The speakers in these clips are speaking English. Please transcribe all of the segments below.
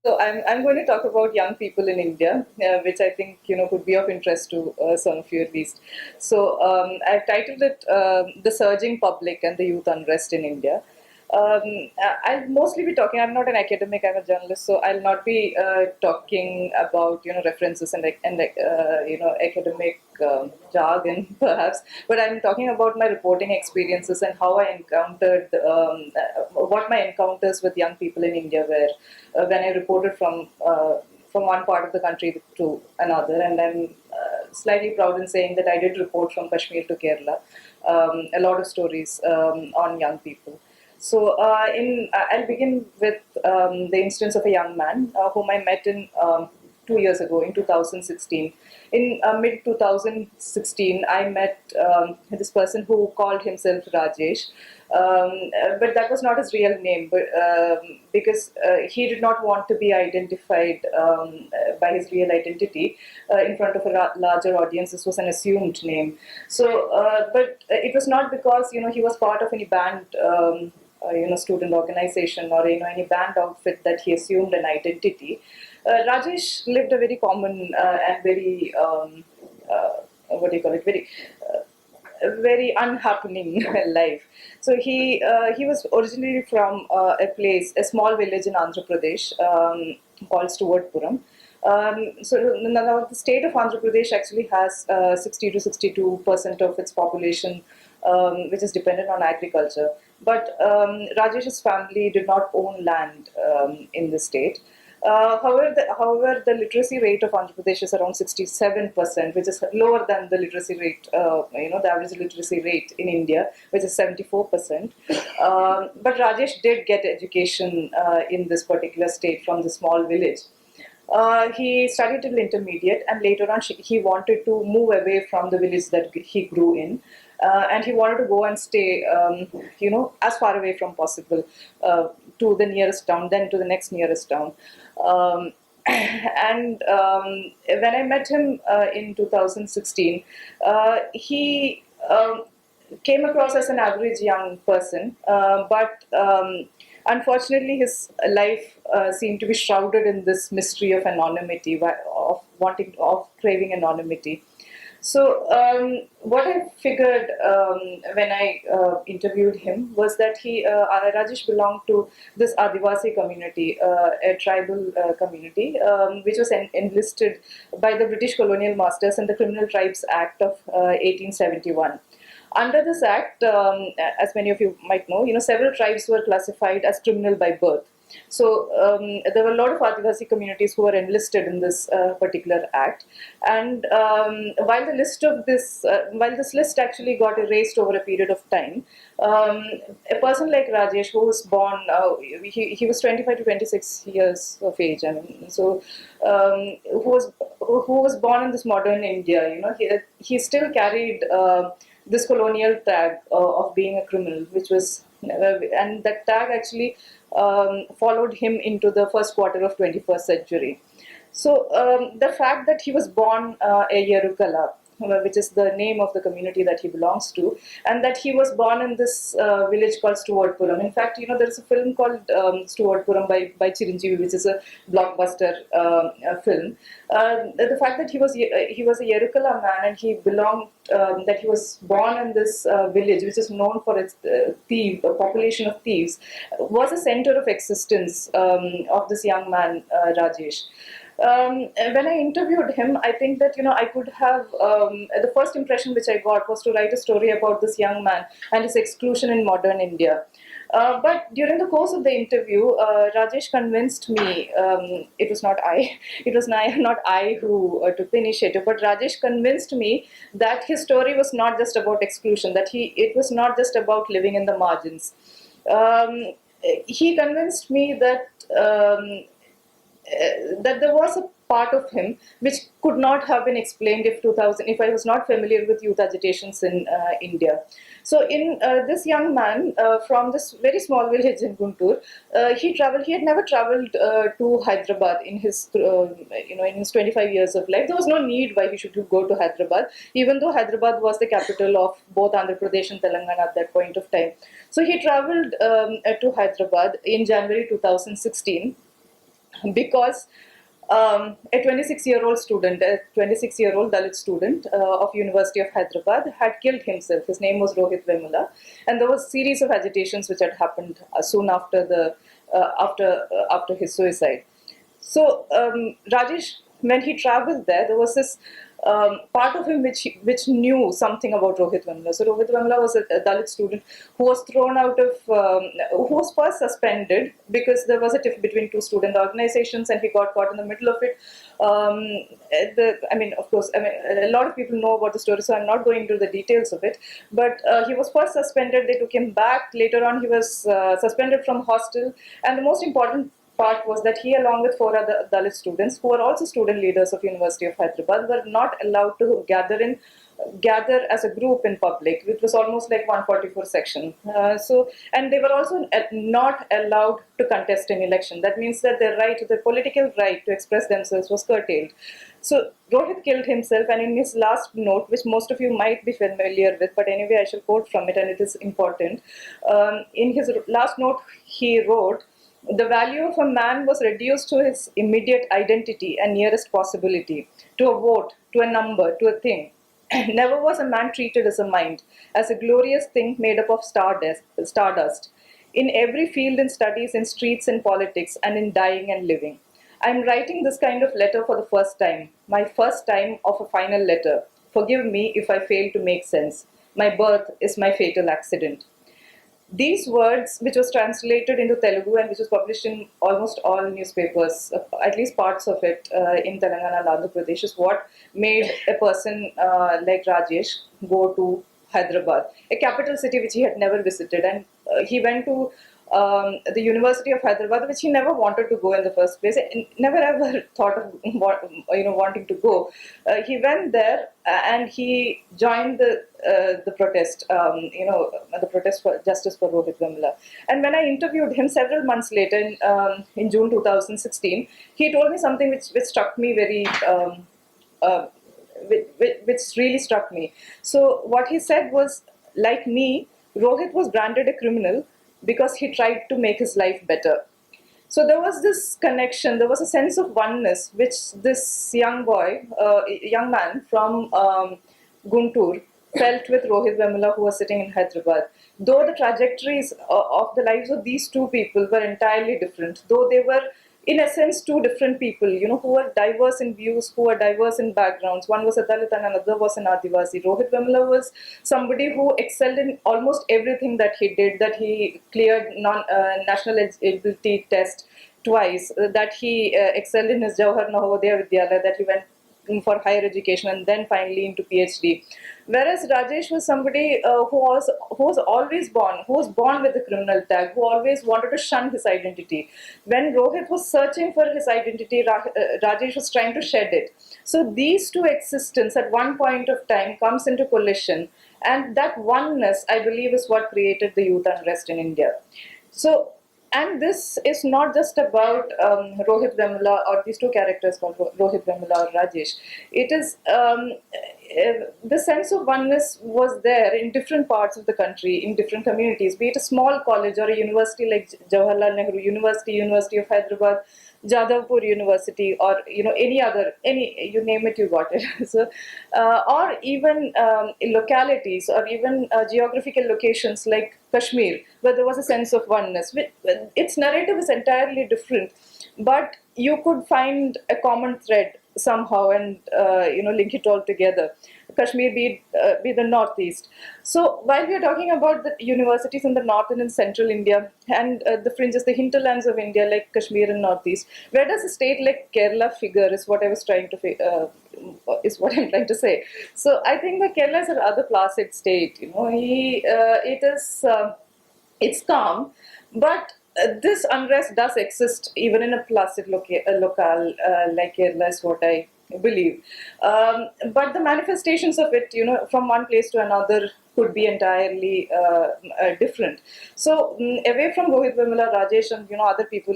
So I'm going to talk about young people in India, which I think could be of interest to some of you at least. So I've titled it "The Surging Public and the Youth Unrest in India." I'll mostly be talking. I'm not an academic. I'm a journalist, so I'll not be talking about references and academic jargon perhaps. But I'm talking about my reporting experiences and how I encountered what my encounters with young people in India were when I reported from one part of the country to another. And I'm slightly proud in saying that I did report from Kashmir to Kerala. A lot of stories on young people. So, I'll begin with the instance of a young man whom I met in 2 years ago in 2016. In mid 2016, I met this person who called himself Rajesh, but that was not his real name. But because he did not want to be identified by his real identity in front of a larger audience, this was an assumed name. So, but it was not because he was part of any band. Student organization or any band outfit that he assumed an identity. Rajesh lived a very common and very what do you call it? Very unhappening life. So he was originally from a small village in Andhra Pradesh called Stuartpuram. So now the state of Andhra Pradesh actually has 60 to 62% of its population, which is dependent on agriculture. But Rajesh's family did not own land in the state. However, the literacy rate of Andhra Pradesh is around 67%, which is lower than the literacy rate, the average literacy rate in India, which is 74%. But Rajesh did get education in this particular state from the small village. He studied till intermediate, and later on he wanted to move away from the village that he grew in, and he wanted to go and stay, as far away from possible to the nearest town, then to the next nearest town. And when I met him in 2016, he came across as an average young person, but unfortunately, his life seemed to be shrouded in this mystery of anonymity, of craving anonymity. So, what I figured when I interviewed him was that Rajesh belonged to this Adivasi community, a tribal community, which was enlisted by the British colonial masters in the Criminal Tribes Act of 1871. Under this act, as many of you might know, several tribes were classified as criminal by birth. So there were a lot of Adivasi communities who were enlisted in this particular act, and while this list actually got erased over a period of time, a person like Rajesh, who was born, he was 25 to 26 years of age, I mean, so who was born in this modern India, he still carried this colonial tag of being a criminal, which was, and that tag actually followed him into the first quarter of 21st century. So the fact that he was born a Yerukala, which is the name of the community that he belongs to, and that he was born in this village called Stuartpuram. In fact, there is a film called Stuartpuram by Chiranjeevi, which is a blockbuster film. The fact that he was a Yerukala man and he belonged, that he was born in this village, which is known for its population of thieves, was a center of existence of this young man, Rajesh. When I interviewed him, I think that I could have the first impression which I got was to write a story about this young man and his exclusion in modern India. But during the course of the interview, Rajesh convinced me. It was not I. It was not I who took the initiative, but Rajesh convinced me that his story was not just about exclusion. It was not just about living in the margins. He convinced me that there was a part of him which could not have been explained if I was not familiar with youth agitations in India. So in this young man from this very small village in Guntur, he had never traveled to Hyderabad in his in his 25 years of life. There was no need why he should go to Hyderabad, even though Hyderabad was the capital of both Andhra Pradesh and Telangana at that point of time. So he traveled to Hyderabad in January 2016. because a 26-year-old student, a 26-year-old Dalit student of University of Hyderabad had killed himself. His name was Rohit Vemula, and there was a series of agitations which had happened soon after after his suicide. So Rajesh, when he traveled there, there was this part of him which knew something about Rohit Vemula. So Rohit Vemula was a Dalit student who was thrown out of, who was first suspended because there was a tiff between two student organizations, and he got caught in the middle of it. I mean, of course, I mean, a lot of people know about the story, so I'm not going into the details of it. But he was first suspended. They took him back. Later on, he was suspended from hostel, and the most important part was that he, along with four other Dalit students who were also student leaders of University of Hyderabad, were not allowed to gather as a group in public, which was almost like 144 section. And they were also not allowed to contest an election. That means that their political right to express themselves was curtailed. So Rohit killed himself, and in his last note, which most of you might be familiar with, but anyway, I shall quote from it, and it is important. In his last note, he wrote, "The value of a man was reduced to his immediate identity and nearest possibility, to a vote, to a number, to a thing. Never was a man treated as a mind, as a glorious thing made up of stardust. In every field in studies, in streets, in politics, and in dying and living. I am writing this kind of letter for the first time, my first time of a final letter. Forgive me if I fail to make sense. My birth is my fatal accident." These words, which was translated into Telugu and which was published in almost all newspapers, at least parts of it in Telangana and Andhra Pradesh, is what made a person like Rajesh go to Hyderabad, a capital city which he had never visited. And he went to the University of Hyderabad, which he never wanted to go in the first place, and never ever thought of wanting to go. He went there and he joined the protest, the protest for justice for Rohit Vemula. And when I interviewed him several months later, in June 2016, he told me something which struck me very. Which really struck me. So what he said was, like me, Rohit was branded a criminal because he tried to make his life better. So there was this connection, there was a sense of oneness which this young man from Guntur felt with Rohit Vemula, who was sitting in Hyderabad. Though the trajectories of the lives of these two people were entirely different, though they were in a sense two different people, who were diverse in views, who were diverse in backgrounds. One was a Dalit and another was an Adivasi. Rohit Vemula was somebody who excelled in almost everything that he did, that he cleared national eligibility test twice, that he excelled in his Jawahar Navodaya Vidyalaya, that he went for higher education and then finally into PhD. Whereas Rajesh was somebody who was born with the criminal tag, who always wanted to shun his identity. When Rohit was searching for his identity, Rajesh was trying to shed it. So these two existence at one point of time comes into collision, and that oneness, I believe, is what created the youth unrest in India. So, and this is not just about Rohit Vemula or these two characters called Rohit Vemula or Rajesh. It is the sense of oneness was there in different parts of the country, in different communities, be it a small college or a university like Jawaharlal Nehru University, University of Hyderabad, Jadavpur University, or any you name it, you got it. So, or even localities, or even geographical locations like Kashmir, where there was a sense of oneness. Its narrative is entirely different, but you could find a common thread somehow and link it all together. Kashmir be the northeast. So while we are talking about the universities in the north and in central India and the fringes, the hinterlands of India like Kashmir and northeast, where does a state like Kerala figure? Is what I was trying to is what I'm trying to say. So I think that Kerala is a rather placid state. It's calm, but this unrest does exist even in a placid locale like Kerala is what I believe. But the manifestations of it, from one place to another could be entirely different. So away from Rohit Vemula, Rajesh, and other people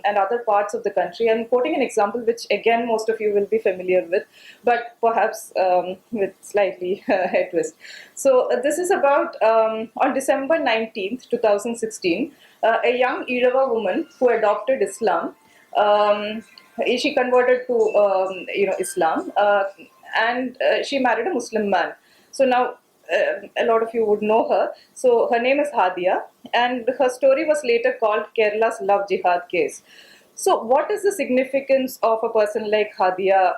and other parts of the country, I'm quoting an example which again most of you will be familiar with, but perhaps with slightly a twist. So this is about on December 19th, 2016, a young Irava woman who adopted Islam Um, she converted to Islam, and she married a Muslim man. So now a lot of you would know her. So her name is Hadia, and her story was later called Kerala's love jihad case. So, what is the significance of a person like Hadia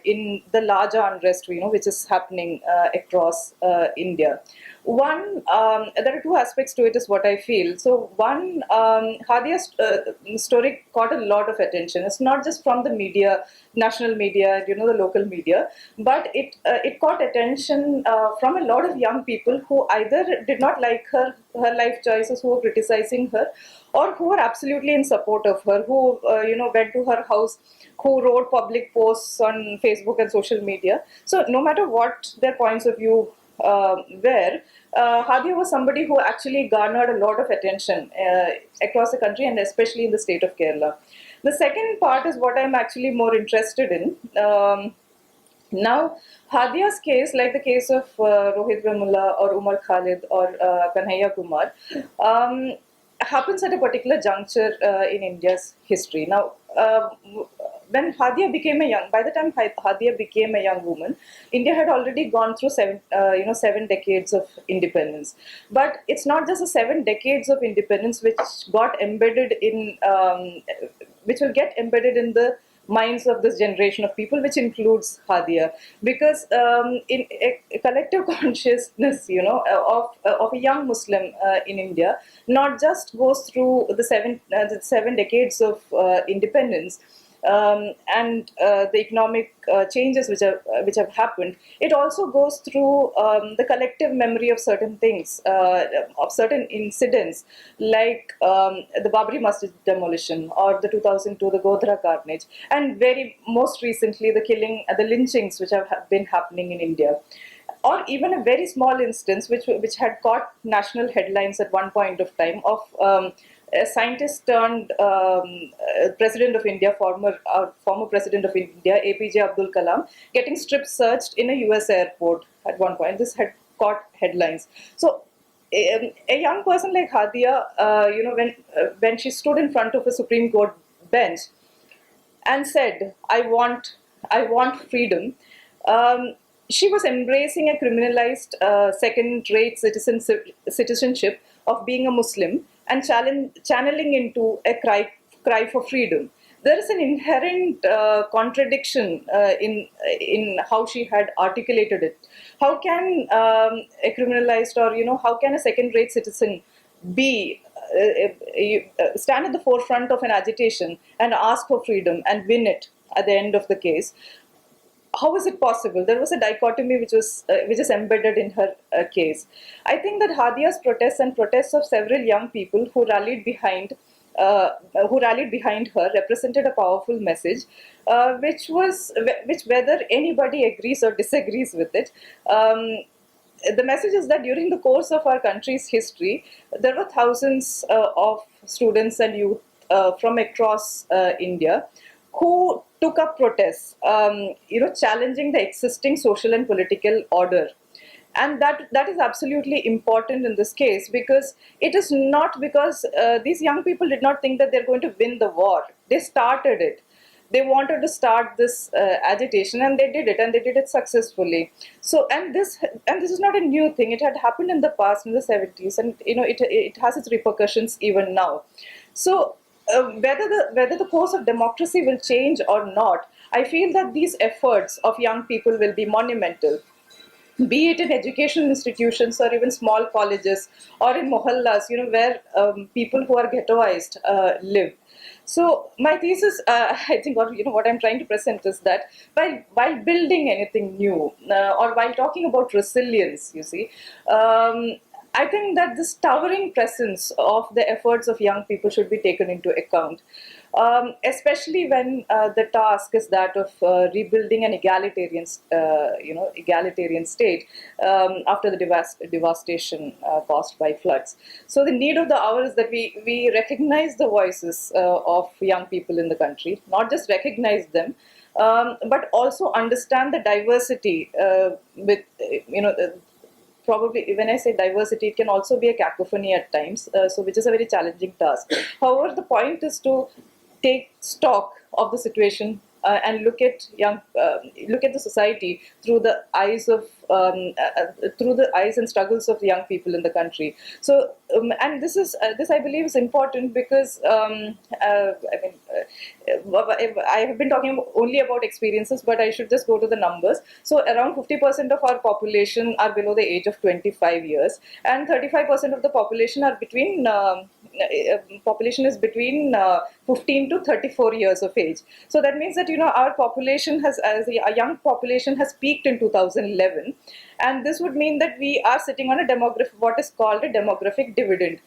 in the larger unrest, which is happening across India? One, there are two aspects to it, is what I feel. So, one, Hadia's story caught a lot of attention. It's not just from the media, national media, the local media, but it caught attention from a lot of young people who either did not like her life choices, who were criticizing her, or who were absolutely in support of her, who went to her house, who wrote public posts on Facebook and social media. So no matter what their points of view were, Hadia was somebody who actually garnered a lot of attention across the country, and especially in the state of Kerala. The second part is what I'm actually more interested in. Now, Hadia's case, like the case of Rohit Vemula or Umar Khalid or Kanhaiya Kumar, happens at a particular juncture in India's history. Now, when Hadia became a young, by the time Hadia became a young woman, India had already gone through 7 decades of independence. But it's not just the 7 decades of independence which got embedded in, which will get embedded in the minds of this generation of people, which includes Hadia, because in a collective consciousness, of a young Muslim in India, not just goes through the 7 decades of independence. And the economic changes which have happened, it also goes through the collective memory of certain things, of certain incidents, like the Babri Masjid demolition, or the 2002 the Godhra carnage, and very most recently the lynchings which have been happening in India, or even a very small instance which had caught national headlines at one point of time, of a scientist turned president of India, former president of India, APJ Abdul Kalam, getting strip searched in a US airport at one point. This had caught headlines. So a young person like Hadia, when she stood in front of a Supreme Court bench and said, I want freedom," she was embracing a criminalized second-rate citizenship of being a Muslim, and channeling into a cry for freedom. There is an inherent contradiction in how she had articulated it. How can a criminalized, or how can a second-rate citizen be stand at the forefront of an agitation and ask for freedom and win it at the end of the case? How is it possible? There was a dichotomy which is embedded in her case. I think that Hadia's protests and protests of several young people uh, who rallied behind her represented a powerful message, which whether anybody agrees or disagrees with it. The message is that during the course of our country's history, there were thousands of students and youth from across India who took up protests, challenging the existing social and political order. And that is absolutely important in this case, because it is not because these young people did not think that they're going to win the war. They started it. They wanted to start this agitation, and they did it, and they did it successfully. So, and this is not a new thing. It had happened in the past, in the 70s, and it has its repercussions even now. So, whether the course of democracy will change or not, I feel that these efforts of young people will be monumental, be it in educational institutions or even small colleges, or in mohallas, where people who are ghettoized live. So my thesis, I think, or what I'm trying to present is that while building anything new, or while talking about resilience, I think that this towering presence of the efforts of young people should be taken into account, especially when the task is that of rebuilding an egalitarian state after the devastation caused by floods. So the need of the hour is that we recognize the voices of young people in the country, not just recognize them, but also understand the diversity with probably when I say diversity, it can also be a cacophony at times, so which is a very challenging task. However, the point is to take stock of the situation and look at the society through the eyes of through the eyes and struggles of the young people in the country. So and this I believe is important because I have been talking only about experiences, but I should just go to the numbers. So around 50% of our population are below the age of 25 years, and 35% of the population are between population is between 15 to 34 years of age. So that means that our population has, as a young population, has peaked in 2011, and this would mean that we are sitting on a demographic, what is called a demographic dividend,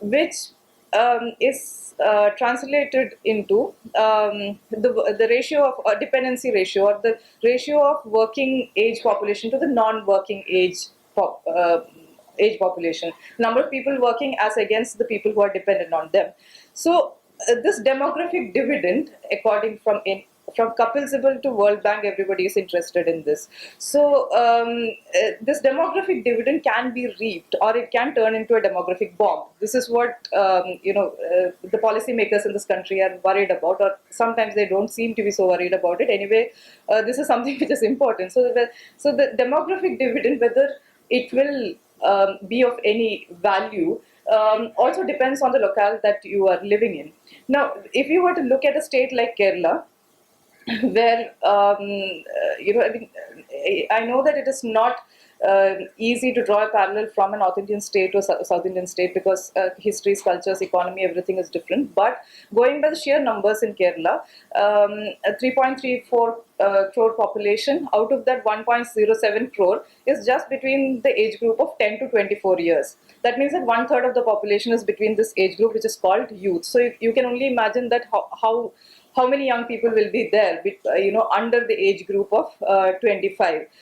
which is translated into the ratio of dependency ratio, or the ratio of working age population to the non-working age population, number of people working as against the people who are dependent on them. So this demographic dividend, according from Kapil to World Bank, everybody is interested in this. So this demographic dividend can be reaped, or it can turn into a demographic bomb. This is what the policymakers in this country are worried about, or sometimes they don't seem to be so worried about it. Anyway, this is something which is important. So the demographic dividend, whether it will be of any value, also depends on the locale that you are living in. Now, if you were to look at a state like Kerala, where I know that it is not easy to draw a parallel from a North Indian state to a South Indian state, because histories, cultures, economy, everything is different. But going by the sheer numbers in Kerala, a 3.34 crore population, out of that 1.07 crore is just between the age group of 10 to 24 years. That means that one third of the population is between this age group, which is called youth. So you can only imagine that how many young people will be there, under the age group of 25.